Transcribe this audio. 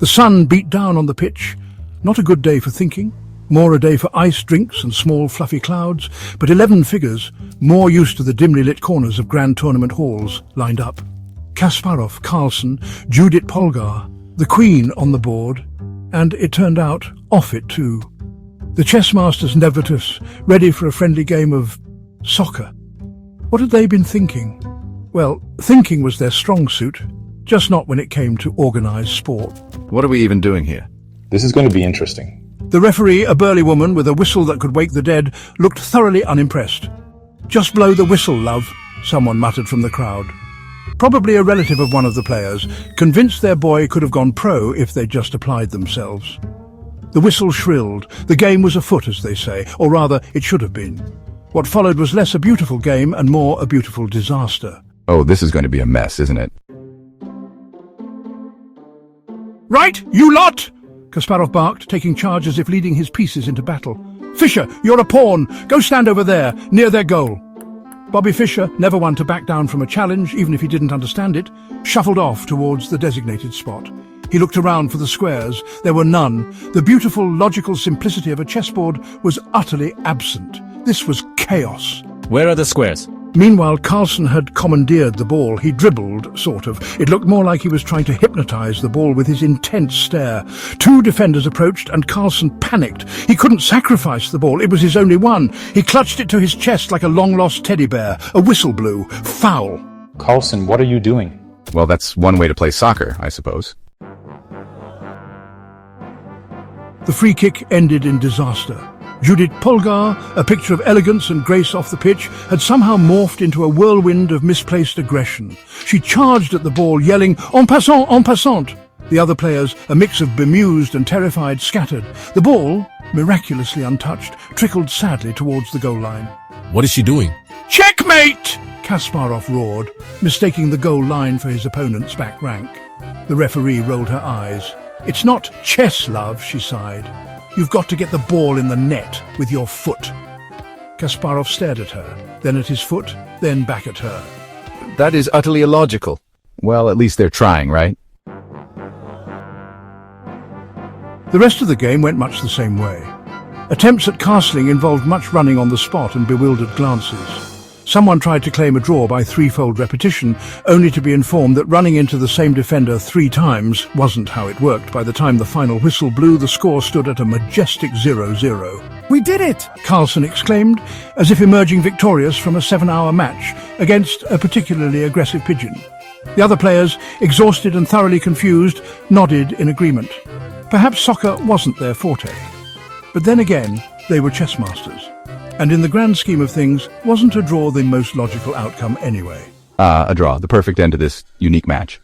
The sun beat down on the pitch. Not a good day for thinking, more a day for iced drinks and small fluffy clouds, but 11 figures, more used to the dimly lit corners of grand tournament halls, lined up. Kasparov, Carlsen, Judith Polgar, the queen on the board, and it turned out, off it too. The chessmasters Nevratus, ready for a friendly game of soccer. What had they been thinking? Well, thinking was their strong suit, just not when it came to organised sport. What are we even doing here? This is going to be interesting. The referee, a burly woman with a whistle that could wake the dead, looked thoroughly unimpressed. "Just blow the whistle, love," someone muttered from the crowd. Probably a relative of one of the players, convinced their boy could have gone pro if they'd just applied themselves. The whistle shrilled. The game was afoot, as they say, or rather, it should have been. What followed was less a beautiful game and more a beautiful disaster. Oh, this is going to be a mess, isn't it? "Right, you lot!" Kasparov barked, taking charge as if leading his pieces into battle. "Fischer, you're a pawn. Go stand over there, near their goal." Bobby Fischer, never one to back down from a challenge, even if he didn't understand it, shuffled off towards the designated spot. He looked around for the squares. There were none. The beautiful, logical simplicity of a chessboard was utterly absent. This was chaos. Where are the squares? Meanwhile, Carlsen had commandeered the ball. He dribbled, sort of. It looked more like he was trying to hypnotize the ball with his intense stare. Two defenders approached, and Carlsen panicked. He couldn't sacrifice the ball. It was his only one. He clutched it to his chest like a long-lost teddy bear. A whistle blew. Foul. Carlsen, what are you doing? Well, that's one way to play soccer, I suppose. The free kick ended in disaster. Judith Polgar, a picture of elegance and grace off the pitch, had somehow morphed into a whirlwind of misplaced aggression. She charged at the ball, yelling, "En passant, en passant!" The other players, a mix of bemused and terrified, scattered. The ball, miraculously untouched, trickled sadly towards the goal line. What is she doing? "Checkmate!" Kasparov roared, mistaking the goal line for his opponent's back rank. The referee rolled her eyes. "It's not chess, love," she sighed. "You've got to get the ball in the net with your foot." Kasparov stared at her, then at his foot, then back at her. That is utterly illogical. Well, at least they're trying, right? The rest of the game went much the same way. Attempts at castling involved much running on the spot and bewildered glances. Someone tried to claim a draw by threefold repetition, only to be informed that running into the same defender 3 times wasn't how it worked. By the time the final whistle blew, the score stood at a majestic 0-0. We did it! Carlsen exclaimed, as if emerging victorious from a 7-hour match against a particularly aggressive pigeon. The other players, exhausted and thoroughly confused, nodded in agreement. Perhaps soccer wasn't their forte. But then again, they were chessmasters. And in the grand scheme of things, wasn't a draw the most logical outcome anyway? A draw, the perfect end to this unique match.